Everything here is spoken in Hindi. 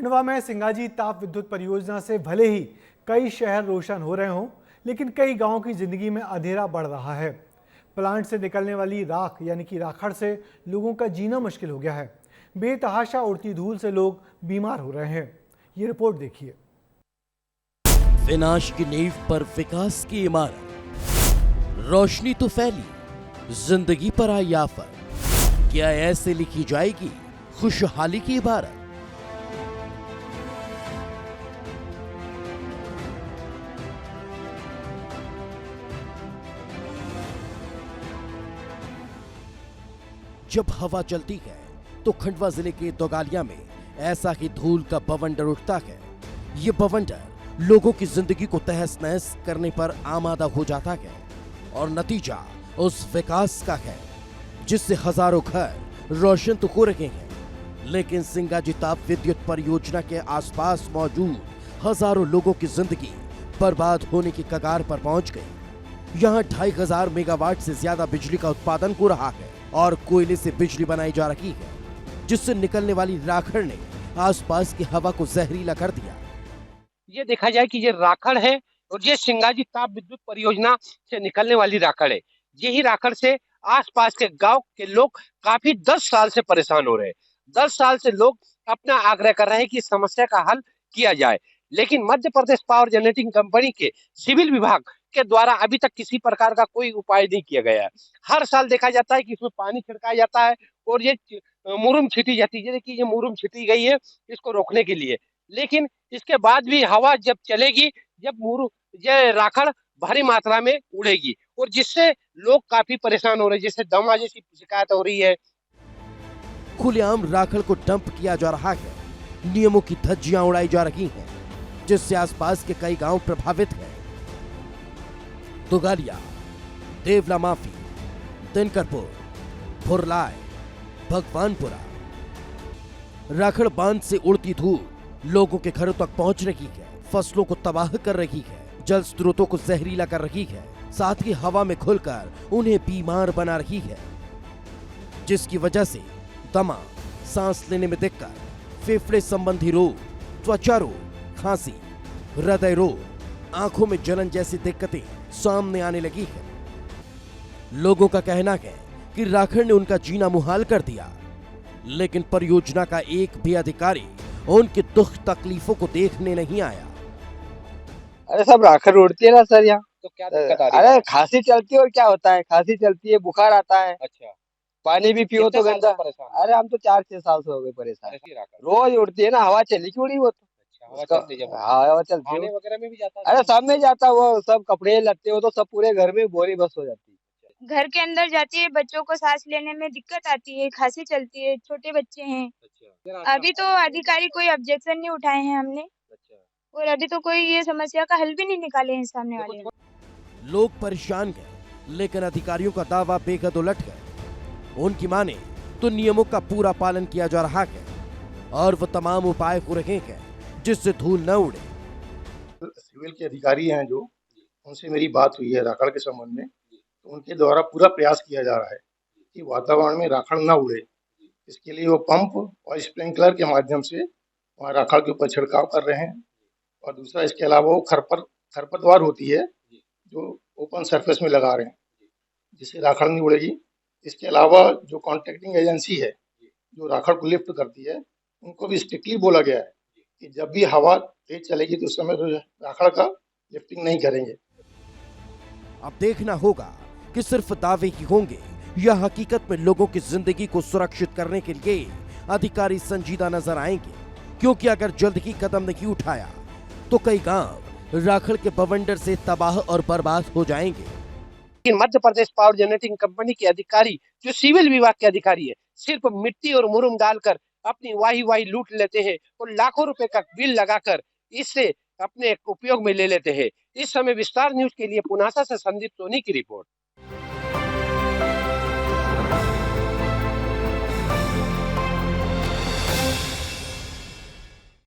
खंडवा में सिंगाजी ताप विद्युत परियोजना से भले ही कई शहर रोशन हो रहे हों, लेकिन कई गांवों की जिंदगी में अंधेरा बढ़ रहा है। प्लांट से निकलने वाली राख यानी कि राखड़ से लोगों का जीना मुश्किल हो गया है। बेतहाशा उड़ती धूल से लोग बीमार हो रहे हैं। ये रिपोर्ट देखिए। विनाश की नींव पर विकास की इमारत, रोशनी तो फैली, जिंदगी पर आई आफत। क्या ऐसे लिखी जाएगी खुशहाली की इबारत? जब हवा चलती है तो खंडवा जिले के दोगालिया में ऐसा ही धूल का बवंडर उठता है। ये बवंडर लोगों की जिंदगी को तहस नहस करने पर आमादा हो जाता है और नतीजा उस विकास का है जिससे हजारों घर रोशन तो हो रहे हैं, लेकिन सिंगाजी ताप विद्युत परियोजना के आसपास मौजूद हजारों लोगों की जिंदगी बर्बाद होने की कगार पर पहुंच गई। यहाँ 2500 मेगावाट से ज्यादा बिजली का उत्पादन हो रहा है और कोयले से बिजली बनाई जा रही है, जिससे निकलने वाली राखड़ ने आसपास की हवा को जहरीला कर दिया। ये देखा जाए कि ये राखड़ है और ये सिंगाजी ताप विद्युत परियोजना से निकलने वाली राखड़ है। यही राखड़ से आसपास के गांव के लोग काफी 10 साल से परेशान हो रहे हैं। 10 साल से लोग अपना आग्रह कर रहे हैं कि इस समस्या का हल किया जाए, लेकिन Madhya Pradesh power generating company के सिविल विभाग के द्वारा अभी तक किसी प्रकार का कोई उपाय नहीं किया गया है। हर साल देखा जाता है कि इसमें पानी छिड़काया जाता है और ये मुरुम छीटी जाती है कि ये मुरुम छीटी गई है इसको रोकने के लिए, लेकिन इसके बाद भी हवा जब चलेगी, जब ये राखड़ भारी मात्रा में उड़ेगी और जिससे लोग काफी परेशान हो रहे हैं, जिससे दमा जैसी शिकायत हो रही है। खुलेआम राखड़ को डंप किया जा रहा है, नियमों की धज्जियां उड़ाई जा रही हैं, जिससे आसपास के कई गांव प्रभावित हैं। दोगालिया, देवला माफी, दिनकरपुर, भुरलाय, भगवानपुरा। राखड़ बांध से उड़ती धूल लोगों के घरों तक पहुंच रही है, फसलों को तबाह कर रही है, जल स्रोतों को जहरीला कर रही है, साथ ही हवा में घुलकर उन्हें बीमार बना रही है, जिसकी वजह से दमा, सांस लेने में दिक्कत, फेफड़े संबंधी रोग, त्वचा रोग, खांसी, हृदय रोग, आंखों में जलन जैसी दिक्कतें सामने आने लगी है। लोगों का कहना है कि राखड़ ने उनका जीना मुहाल कर दिया, लेकिन परियोजना का एक भी अधिकारी उनके दुख तकलीफों को देखने नहीं आया। अरे सब राखड़ उड़ती है ना सर यहाँ। तो क्या दिक्कत आ रही है? अरे खांसी चलती है और क्या होता है, खांसी चलती है, बुखार आता है। अच्छा, पानी भी पियो तो कितने साल गंदा। से परेशान हो? अरे हम तो 4-6 साल से हो गए परेशान। ऐसी राखड़। रोज उड़ती है ना, हवा चली की उड़ी वो तो। अच्छा, हवा उसका- चलती जब हाँ हवा चलती खाने है। वगैरह में भी जाता है? अरे सब में जाता है, वो सब कपड़े लगते हो तो सब पूरे घर में बोरी बस हो जाती है। घर के अंदर जाती है, बच्चों को सांस लेने में दिक्कत आती है, खांसी चलती है, छोटे बच्चे हैं। अच्छा, अभी तो अधिकारी कोई ऑब्जेक्शन नहीं उठाए हैं हमने, अच्छा। और अभी तो कोई ये समस्या का हल भी नहीं निकाले हैं सामने वाले ने। लोग परेशान हैं, लेकिन अधिकारियों का दावा बेहद उलट है। उनकी माने तो नियमों का पूरा पालन किया जा रहा है और वो तमाम उपाय हो रहे हैं जिससे धूल न उड़े। सिविल के अधिकारी हैं जो, उनसे मेरी बात हुई है राखड़ के संबंध में, तो उनके द्वारा पूरा प्रयास किया जा रहा है कि वातावरण में राखड़ न उड़े। इसके लिए वो पंप और स्प्रिंकलर के माध्यम से वहाँ राखड़ के ऊपर छिड़काव कर रहे हैं। और दूसरा इसके अलावा वो खरपतवार होती है जो ओपन सरफेस में लगा रहे हैं, जिससे राखड़ नहीं उड़ेगी। इसके अलावा जो कॉन्ट्रैक्टिंग एजेंसी है जो राखड़ को लिफ्ट करती है, उनको भी स्ट्रिक्टली बोला गया है कि जब भी हवा तेज चलेगी तो उस समय तो राखड़ का लिफ्टिंग नहीं करेंगे। अब देखना होगा कि सिर्फ दावे ही होंगे या हकीकत में लोगों की जिंदगी को सुरक्षित करने के लिए अधिकारी संजीदा नजर आएंगे, क्योंकि अगर जल्द ही कदम नहीं उठाया तो कई गांव राखड़ के बवंडर से तबाह और बर्बाद हो जाएंगे। लेकिन Madhya Pradesh power generating company के अधिकारी, जो सिविल विभाग के अधिकारी है, सिर्फ मिट्टी और मुरुम डालकर अपनी वाही लूट लेते हैं और लाखों रुपए का बिल लगाकर इससे अपने उपयोग में ले लेते हैं। इस समय विस्तार न्यूज के लिए पुनासा से संदीप सोनी की रिपोर्ट।